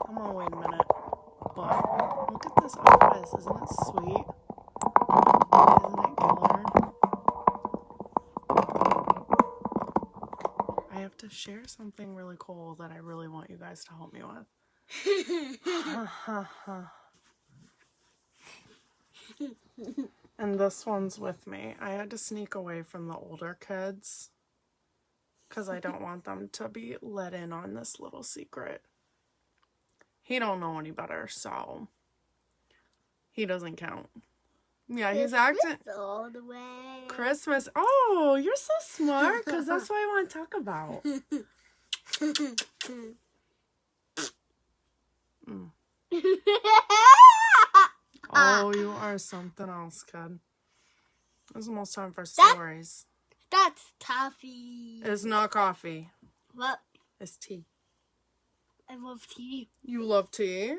Come on, wait a minute. But look at this office. Isn't it sweet? Isn't it killer? I have to share something really cool that I really want you guys to help me with. And this one's with me. I had to sneak away from the older kids because I don't want them to be let in on this little secret. He don't know any better, so he doesn't count. Yeah, he's acting all the way. Christmas. Oh, you're so smart because that's what I want to talk about. Oh, you are something else, kid. It's almost time for stories. That's coffee. It's not coffee. What? It's tea. I love tea. You love tea?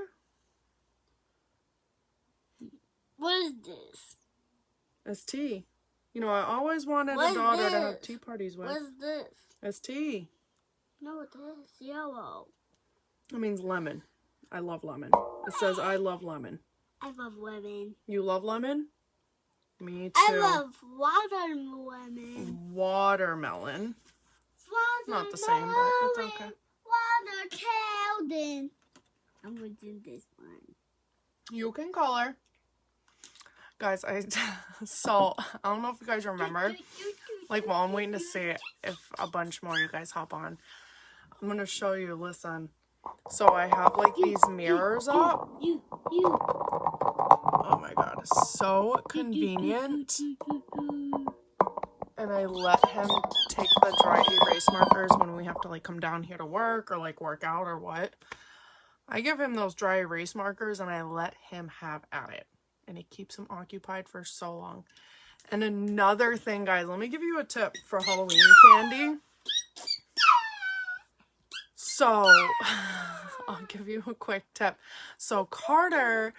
What is this? It's tea. You know, I always wanted What a is daughter to this? have tea parties with. What is this? It's tea. No, it is yellow. It means lemon. I love lemon. It says I love lemon. I love lemon. You love lemon? Me too. I love watermelon. Watermelon. Not the same, but it's okay. Watermelon. I'm going to do this one. You can color. Guys, so, I don't know if you guys remember, like, while I'm waiting to see if a bunch more of you guys hop on, I'm going to show you, listen. So, I have, like, these mirrors up. Oh my god, so convenient. And I let him take the dry erase markers when we have to, like, come down here to work or, like, work out or what. I give him those dry erase markers and I let him have at it. And it keeps him occupied for so long. And another thing, guys, let me give you a tip for Halloween candy. So, I'll give you a quick tip. So, Carter,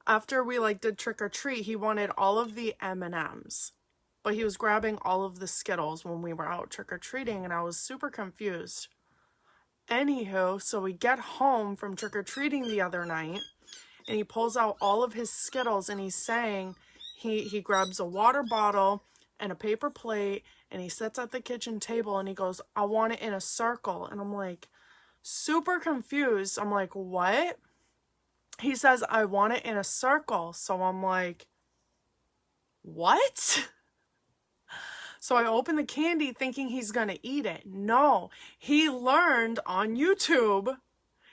after we, like, did trick or treat, he wanted all of the M&Ms. But he was grabbing all of the Skittles when we were out trick or treating, and I was super confused. Anywho, so we get home from trick or treating the other night, and he pulls out all of his Skittles, and he's saying he grabs a water bottle and a paper plate, and he sits at the kitchen table, and he goes, I want it in a circle. And I'm like, super confused. I'm like, what? He says, I want it in a circle. So I'm like, what? So I open the candy thinking he's going to eat it. No, he learned on YouTube.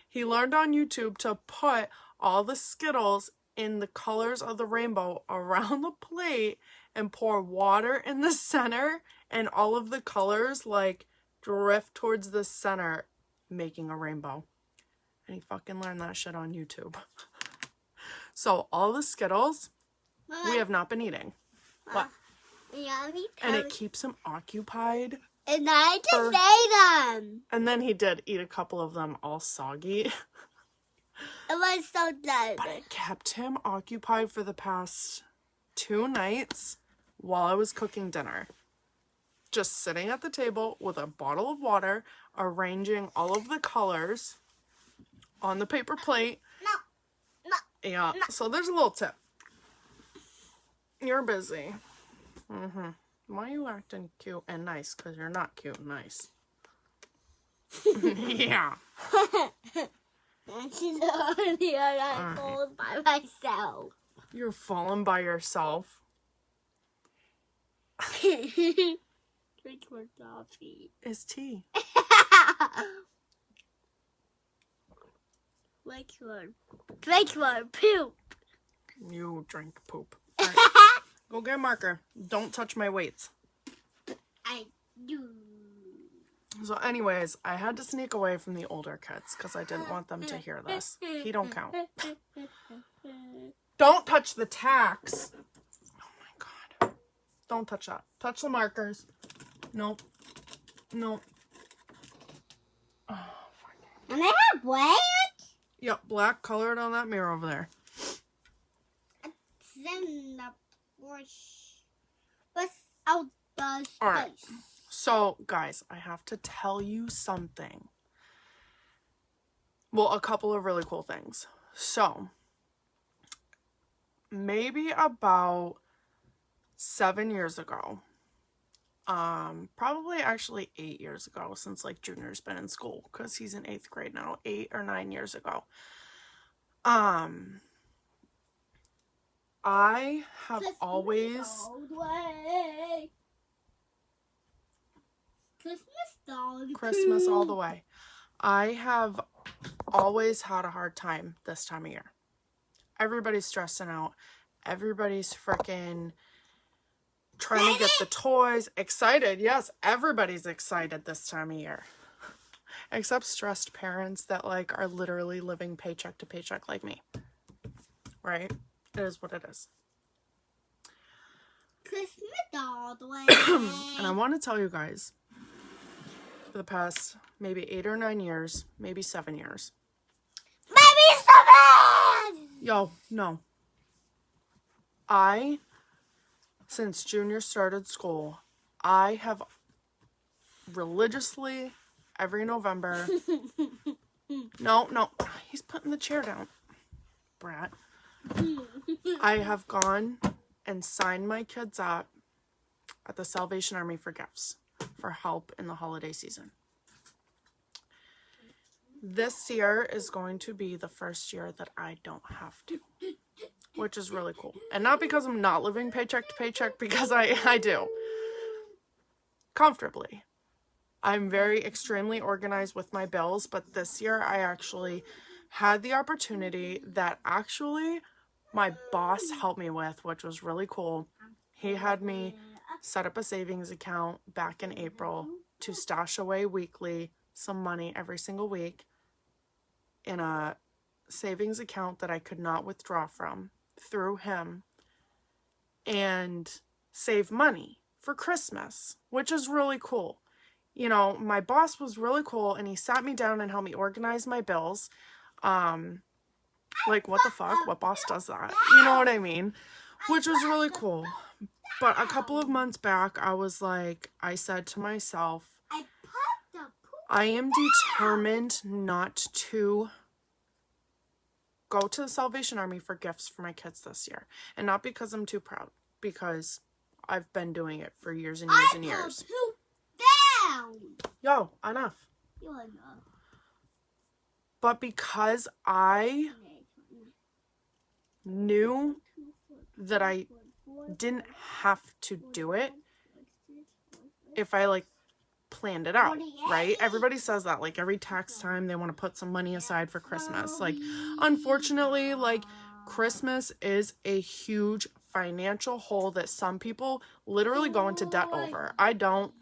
He learned on YouTube to put all the Skittles in the colors of the rainbow around the plate and pour water in the center, and all of the colors like drift towards the center, making a rainbow. And he fucking learned that shit on YouTube. So all the Skittles, we have not been eating. What? Yummy. And it keeps him occupied. And I just ate them. And then he did eat a couple of them all soggy. It was so good. But it kept him occupied for the past 2 nights while I was cooking dinner. Just sitting at the table with a bottle of water, arranging all of the colors on the paper plate. No. Yeah, so there's a little tip. You're busy. Why are you acting cute and nice? Because you're not cute and nice. Yeah. I'm falling by myself. You're falling by yourself. Drink more coffee. It's tea. Drink more poop. You drink poop. All right. Go get a marker. Don't touch my weights. I do. So anyways, I had to sneak away from the older kids because I didn't want them to hear this. He don't count. Don't touch the tacks. Oh my god. Don't touch that. Touch the markers. Nope. Nope. Oh, fuck. And I have black? Yep, black colored on that mirror over there. It's in the bush. Without the space. All right. So, guys, I have to tell you something. Well, a couple of really cool things. So, maybe about 7 years ago, probably actually 8 years ago, since like Junior's been in school, because he's in 8th grade now, 8 or 9 years ago. I have always Christmas all the way. I have always had a hard time this time of year. Everybody's stressing out. Everybody's freaking trying to get the toys. Excited. Yes, everybody's excited this time of year. Except stressed parents that like are literally living paycheck to paycheck like me. Right? It is what it is. Christmas all the way. And I want to tell you guys, for the past maybe 8 or 9 years, maybe 7 years. Maybe 7! Yo, no. Since Junior started school, I have religiously, every November... No, he's putting the chair down, brat. I have gone and signed my kids up at the Salvation Army for gifts, for help in the holiday season. This year is going to be the first year that I don't have to, which is really cool. And not because I'm not living paycheck to paycheck, because I do. Comfortably. I'm very extremely organized with my bills, but this year I actually had the opportunity that actually my boss helped me with, which was really cool. He had me set up a savings account back in April to stash away weekly some money every single week in a savings account that I could not withdraw from through him, and save money for Christmas, which is really cool. You know, my boss was really cool, and he sat me down and helped me organize my bills. Like, what the fuck? What boss does that? You know what I mean? Which was really cool. But a couple of months back, I said to myself, I am determined not to go to the Salvation Army for gifts for my kids this year. And not because I'm too proud, because I've been doing it for years and years and years. Yo, enough. But because I knew that I didn't have to do it if I like planned it out, right? Everybody says that, like every tax time they want to put some money aside for Christmas. Like, unfortunately, like Christmas is a huge financial hole that some people literally go into debt over. I don't,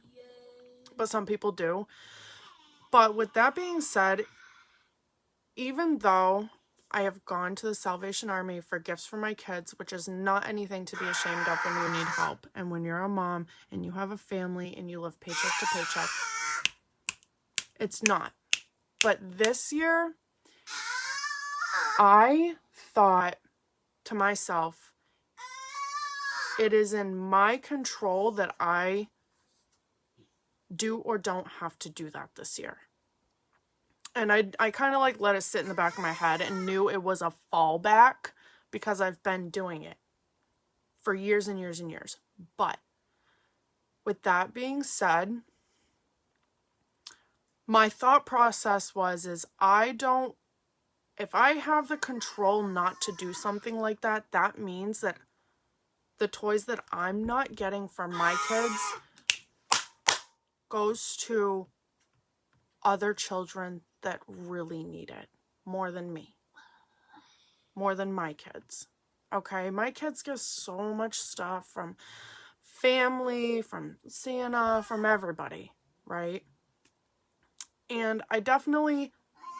but some people do. But with that being said, even though I have gone to the Salvation Army for gifts for my kids, which is not anything to be ashamed of when you need help, and when you're a mom and you have a family and you live paycheck to paycheck, it's not. But this year, I thought to myself, it is in my control that I do or don't have to do that this year. And I kind of like let it sit in the back of my head and knew it was a fallback because I've been doing it for years and years and years. But with that being said, my thought process is if I have the control not to do something like that, that means that the toys that I'm not getting for my kids goes to other children that really need it more than me, more than my kids. Okay, my kids get so much stuff from family, from Santa, from everybody, right? And I definitely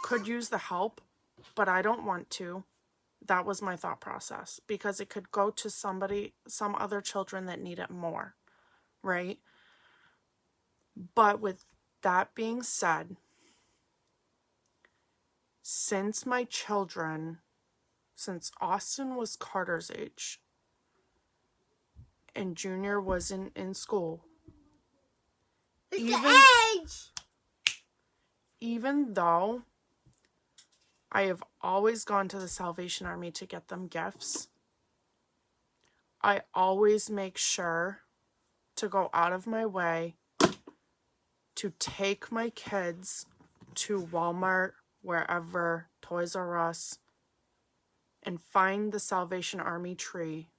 could use the help, but I don't want to. That was my thought process, because it could go to some other children that need it more, right? But with that being said, since Austin was Carter's age and Junior wasn't in school, even though I have always gone to the Salvation Army to get them gifts. I always make sure to go out of my way to take my kids to Walmart, wherever, Toys R Us, and find the Salvation Army tree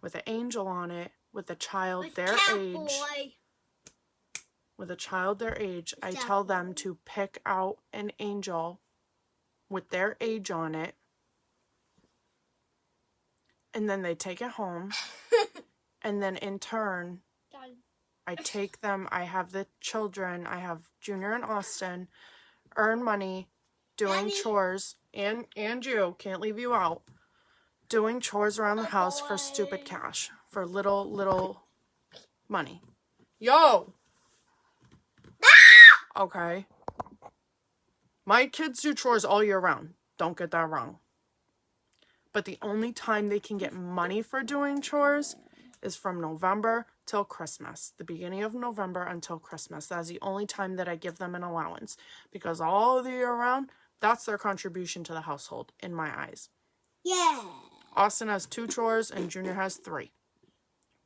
with an angel on it, with a child their age. With a child their age, I tell them to pick out an angel with their age on it, and then they take it home, and then in turn, I take them, I have the children, I have Junior and Austin, earn money, doing chores, and you, can't leave you out, doing chores around the house for stupid cash, for little money. Yo! Okay. My kids do chores all year round. Don't get that wrong. But the only time they can get money for doing chores is from November till Christmas. The beginning of November until Christmas. That's the only time that I give them an allowance. Because all the year round, that's their contribution to the household, in my eyes. Yeah. Austin has 2 chores and Junior has 3.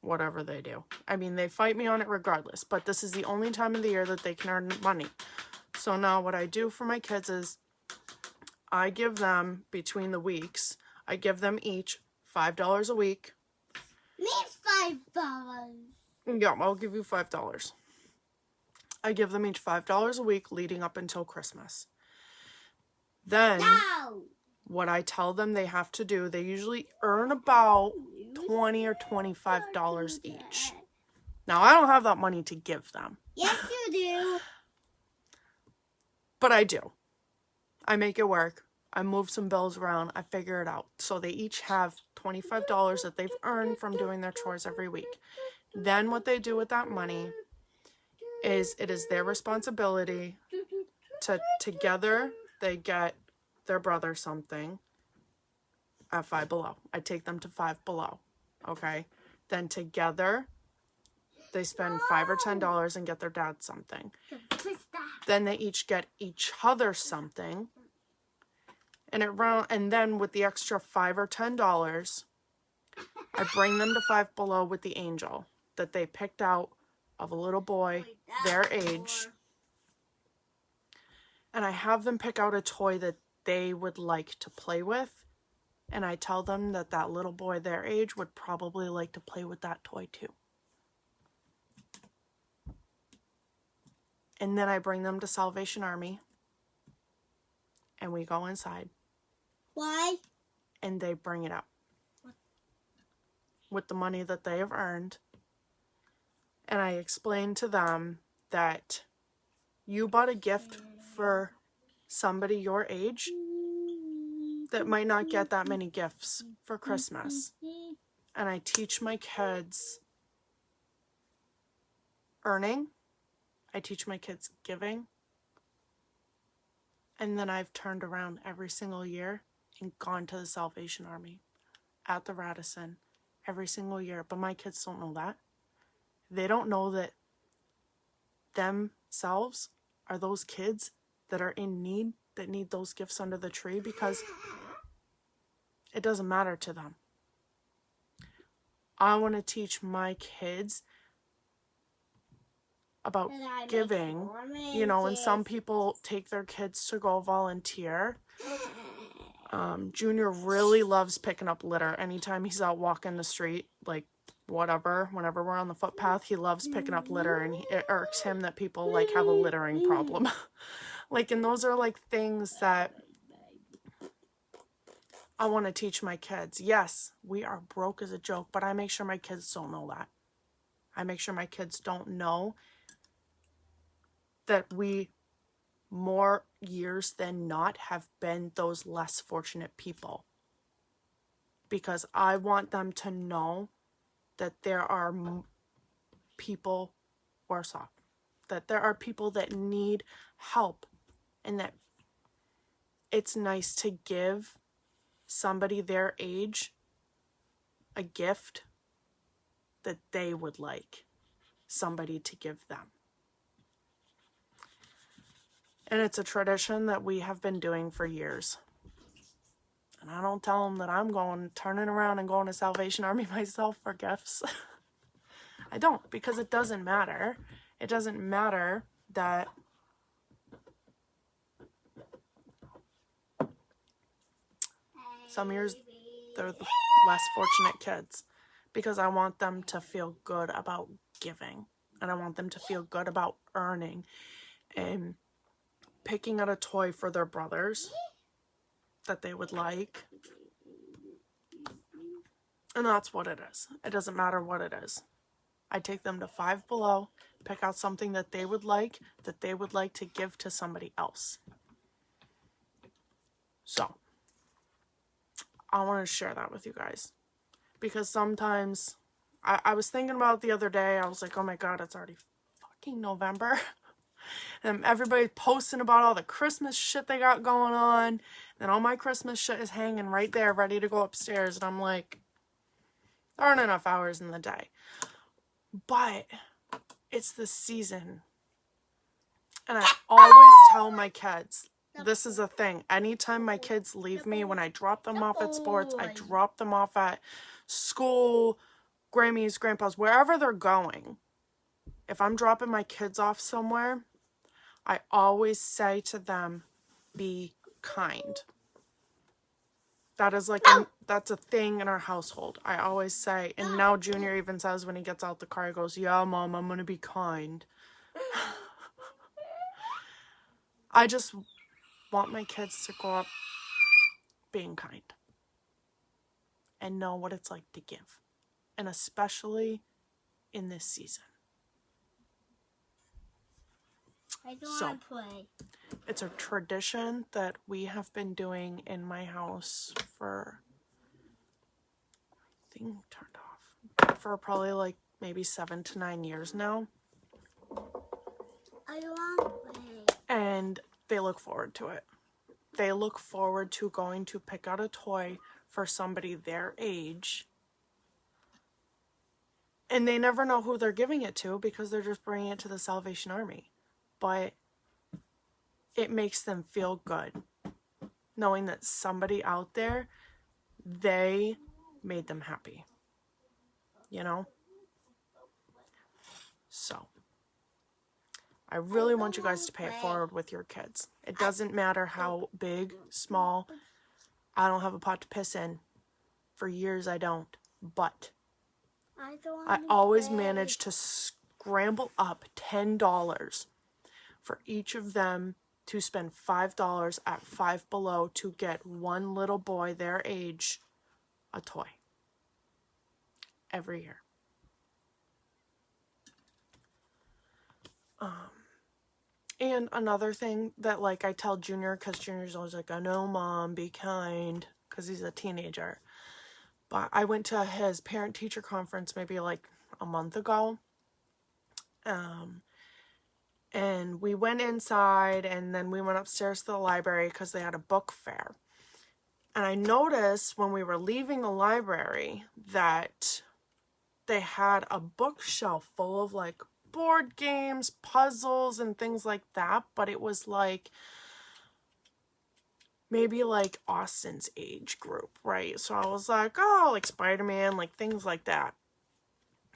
Whatever they do. I mean, they fight me on it regardless. But this is the only time of the year that they can earn money. So now what I do for my kids is I give them, between the weeks, I give them each $5 a week. Me $5. Yeah, I'll give you $5. I give them each $5 a week leading up until Christmas. Then, No. what I tell them they have to do, they usually earn about $20 or $25 each. Now, I don't have that money to give them. Yes, you do. But I do. I make it work. I move some bills around. I figure it out. So they each have $25 that they've earned from doing their chores every week. Then what they do with that money is it is their responsibility to together they get their brother something at Five Below. I take them to Five Below. Okay? Then together they spend $5 or $10 and get their dad something. Then they each get each other something. And then with the extra $5 or $10, I bring them to Five Below with the angel that they picked out of a little boy their age. And I have them pick out a toy that they would like to play with. And I tell them that that little boy their age would probably like to play with that toy too. And then I bring them to Salvation Army. And we go inside. Why? And they bring it up. With the money that they have earned. And I explain to them that you bought a gift for somebody your age that might not get that many gifts for Christmas. And I teach my kids earning. I teach my kids giving. And then I've turned around every single year and gone to the Salvation Army at the Radisson every single year. But my kids don't know that. They don't know that themselves are those kids that are in need, that need those gifts under the tree, because it doesn't matter to them. I want to teach my kids about giving, you know, and some people take their kids to go volunteer. Junior really loves picking up litter. Anytime he's out walking the street, like whatever, whenever we're on the footpath, he loves picking up litter, and it irks him that people like have a littering problem. Like, and those are like things that I want to teach my kids. Yes, we are broke as a joke, but I make sure my kids don't know that. I make sure my kids don't know that we, more years than not, have been those less fortunate people. Because I want them to know that there are people worse off. That there are people that need help. And that it's nice to give somebody their age a gift that they would like somebody to give them. And it's a tradition that we have been doing for years. And I don't tell them that I'm turning around and going to Salvation Army myself for gifts. I don't, because it doesn't matter. It doesn't matter that some years they're the less fortunate kids, because I want them to feel good about giving, and I want them to feel good about earning and picking out a toy for their brothers that they would like. And that's what it is. It doesn't matter what it is. I take them to Five Below, pick out something that they would like to give to somebody else. So, I want to share that with you guys. Because sometimes, I was thinking about it the other day, I was like, oh my god, it's already fucking November. And everybody's posting about all the Christmas shit they got going on. And all my Christmas shit is hanging right there, ready to go upstairs. And I'm like, there aren't enough hours in the day. But it's the season. And I always tell my kids, this is a thing. Anytime my kids leave me, when I drop them off at sports, I drop them off at school, Grammy's, Grandpa's, wherever they're going. If I'm dropping my kids off somewhere, I always say to them, be kind. That is like, that's a thing in our household. I always say, and now Junior even says when he gets out the car, he goes, yeah, Mom, I'm going to be kind. I just want my kids to grow up being kind and know what it's like to give. And especially in this season. I don't want to play. It's a tradition that we have been doing in my house for, I think turned off, for probably like maybe 7 to 9 years now. I don't want to play. And they look forward to it. They look forward to going to pick out a toy for somebody their age. And they never know who they're giving it to because they're just bringing it to the Salvation Army. But it makes them feel good knowing that somebody out there, they made them happy. You know? So, I really want you guys to pay it forward with your kids. It doesn't matter how big, small. I don't have a pot to piss in. For years I don't. But I always manage to scramble up $10 for each of them to spend $5 at Five Below to get one little boy their age a toy. Every year. And another thing that, like, I tell Junior, because Junior's always like, I know, Mom, be kind, because he's a teenager. But I went to his parent-teacher conference maybe, like, a month ago. And we went inside, and then we went upstairs to the library because they had a book fair. And I noticed when we were leaving the library that they had a bookshelf full of, like, board games, puzzles, and things like that, but it was like maybe like Austin's age group, right? So I was like, oh, like Spider-Man, like things like that.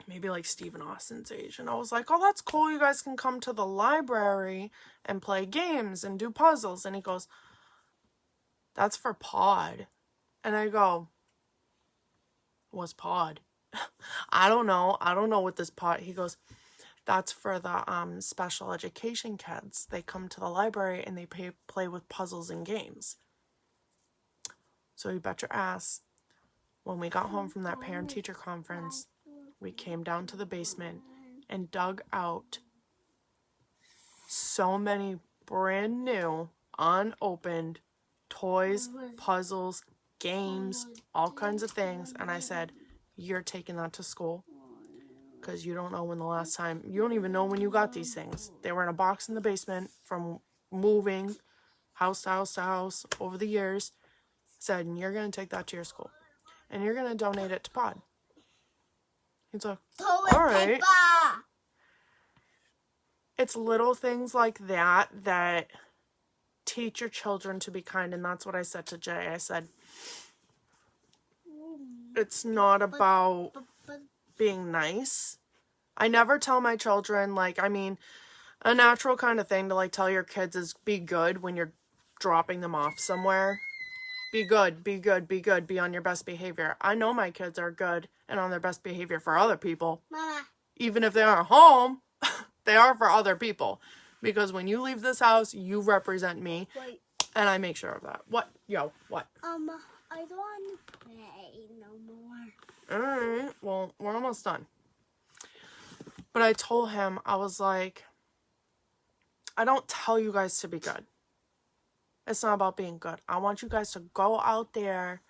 Maybe like Stephen Austin's age. And I was like, oh, that's cool. You guys can come to the library and play games and do puzzles. And he goes, that's for Pod. And I go, what's Pod? I don't know what this Pod. He goes, that's for the special education kids. They come to the library and they play with puzzles and games. So you bet your ass, when we got home from that parent-teacher conference, we came down to the basement and dug out so many brand new, unopened toys, puzzles, games, all kinds of things. And I said, you're taking that to school. Because you don't know when the last time, you don't even know when you got these things. They were in a box in the basement from moving house to house to house over the years. Said, and you're going to take that to your school. And you're going to donate it to Pod. He's like, all right. It's little things like that that teach your children to be kind. And that's what I said to Jay. I said, it's not about being nice. I never tell my children, like, I mean, a natural kind of thing to, like, tell your kids is be good when you're dropping them off somewhere. Be good, be good, be good, be on your best behavior. I know my kids are good and on their best behavior for other people. Mama. Even if they aren't home, they are for other people. Because when you leave this house, you represent me. Wait. And I make sure of that. What? Yo, what? I don't want to play no more. Alright, well, we're almost done. But I told him, I was like, I don't tell you guys to be good. It's not about being good. I want you guys to go out there,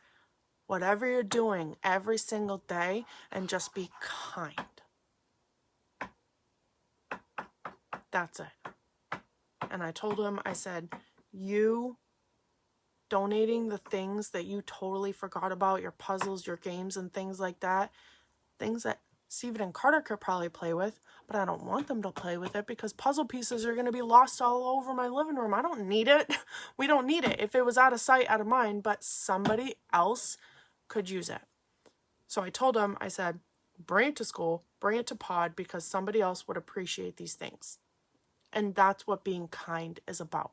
whatever you're doing, every single day, and just be kind. That's it. And I told him, I said, you donating the things that you totally forgot about, your puzzles, your games, and things like that, things that Steven and Carter could probably play with, but I don't want them to play with it because puzzle pieces are going to be lost all over my living room. I don't need it. We don't need it. If it was out of sight, out of mind, but somebody else could use it. So I told him, I said, bring it to school, bring it to Pod, because somebody else would appreciate these things. And that's what being kind is about.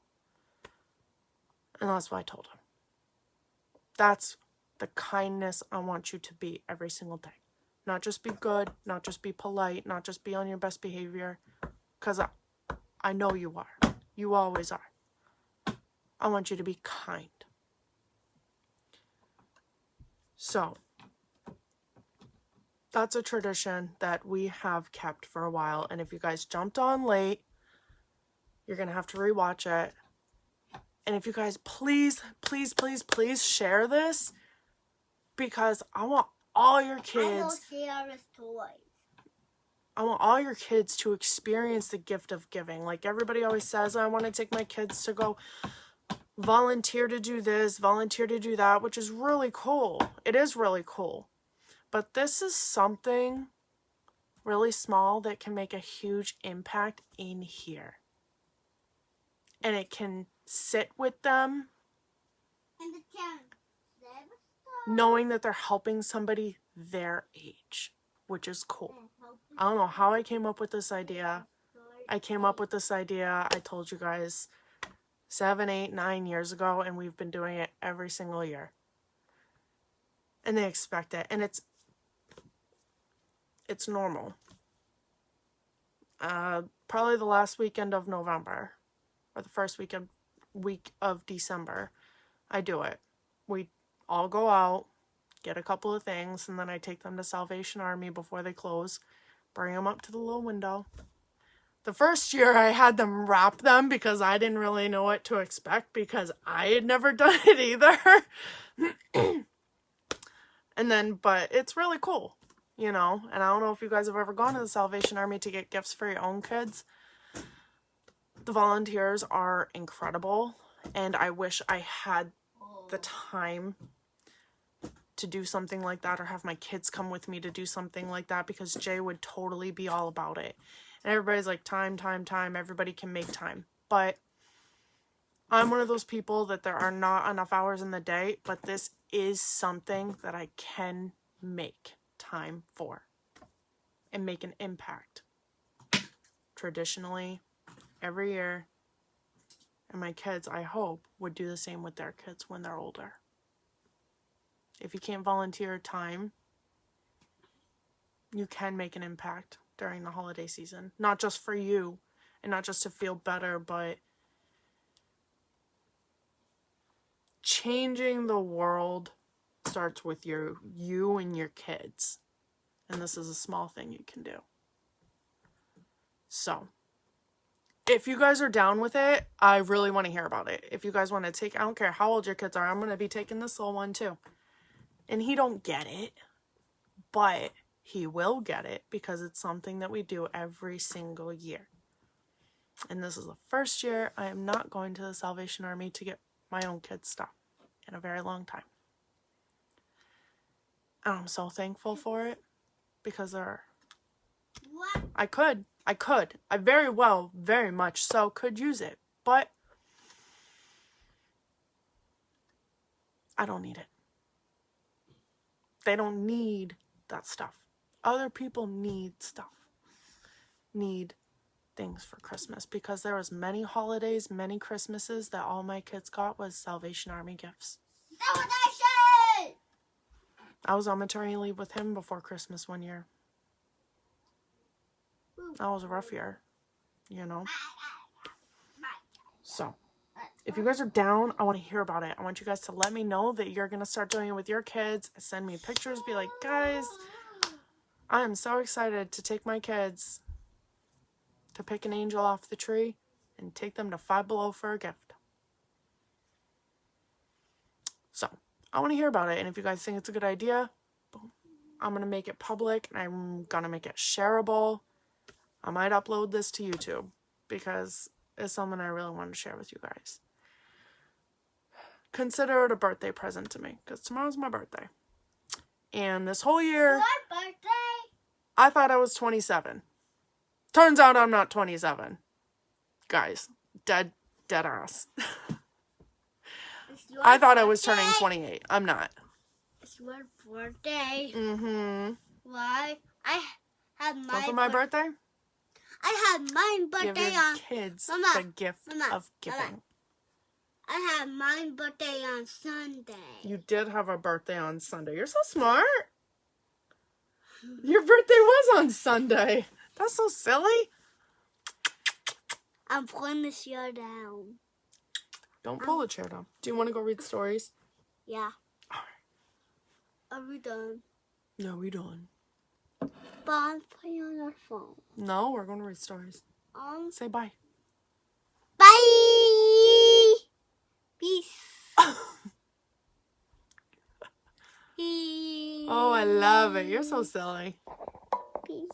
And that's what I told him. That's the kindness I want you to be every single day. Not just be good, not just be polite, not just be on your best behavior. Because I know you are. You always are. I want you to be kind. So, that's a tradition that we have kept for a while. And if you guys jumped on late, you're going to have to rewatch it. And if you guys please, please, please, please share this. Because I want all your kids. I want all your kids to experience the gift of giving. Like everybody always says, I want to take my kids to go volunteer to do this, volunteer to do that, which is really cool. It is really cool. But this is something really small that can make a huge impact in here. And it can sit with them knowing that they're helping somebody their age, which is cool. I don't know how I came up with this idea. I told you guys 7, 8, 9 years ago, and we've been doing it every single year. And they expect it, and it's normal. Probably the last weekend of November, or the first week of December, I do it. We all go out, get a couple of things, and then I take them to Salvation Army before they close, bring them up to the little window. The first year I had them wrap them because I didn't really know what to expect because I had never done it either. And then, but it's really cool, you know, and I don't know if you guys have ever gone to the Salvation Army to get gifts for your own kids. The volunteers are incredible, and I wish I had the time to do something like that or have my kids come with me to do something like that because Jay would totally be all about it. And everybody's like, time. Everybody can make time. But I'm one of those people that there are not enough hours in the day, but this is something that I can make time for and make an impact. Traditionally, every year. And my kids, I hope, would do the same with their kids when they're older. If you can't volunteer time, you can make an impact during the holiday season. Not just for you, and not just to feel better, but changing the world starts with you and your kids. And this is a small thing you can do. So, if you guys are down with it, I really want to hear about it. If you guys want to take, I don't care how old your kids are, I'm going to be taking this little one too. And he don't get it, but he will get it because it's something that we do every single year. And this is the first year I am not going to the Salvation Army to get my own kids stuff in a very long time. And I'm so thankful for it because I very much so could use it, but I don't need it. They don't need that stuff. Other people need stuff. Need things for Christmas, because there was many holidays, many Christmases that all my kids got was Salvation Army gifts. Salvation! I was on maternity leave with him before Christmas one year. That was a rough year, you know. So, if you guys are down, I want to hear about it. I want you guys to let me know that you're going to start doing it with your kids. Send me pictures. Be like, guys, I am so excited to take my kids to pick an angel off the tree and take them to Five Below for a gift. So, I want to hear about it. And if you guys think it's a good idea, boom, I'm going to make it public and I'm going to make it shareable. I might upload this to YouTube because it's something I really want to share with you guys. Consider it a birthday present to me, because tomorrow's my birthday. And this whole year, Your birthday? I thought I was 27. Turns out I'm not 27. Guys, dead ass. It's your I thought I was turning birthday. 28. I'm not. It's your birthday. Mm-hmm. Why? I had So my for my birthday, I had my give birthday your on. kids Mama, the gift Mama, of giving. I had my birthday on Sunday. You did have a birthday on Sunday. You're so smart. Your birthday was on Sunday. That's so silly. I'm pulling the chair down. Don't pull the chair down. Do you want to go read stories? Yeah. Alright. Are we done? No, we don't. But I'm playing on our phone. No, we're going to read stories. Say bye. Bye. Peace. Peace. Oh, I love it. You're so silly. Peace.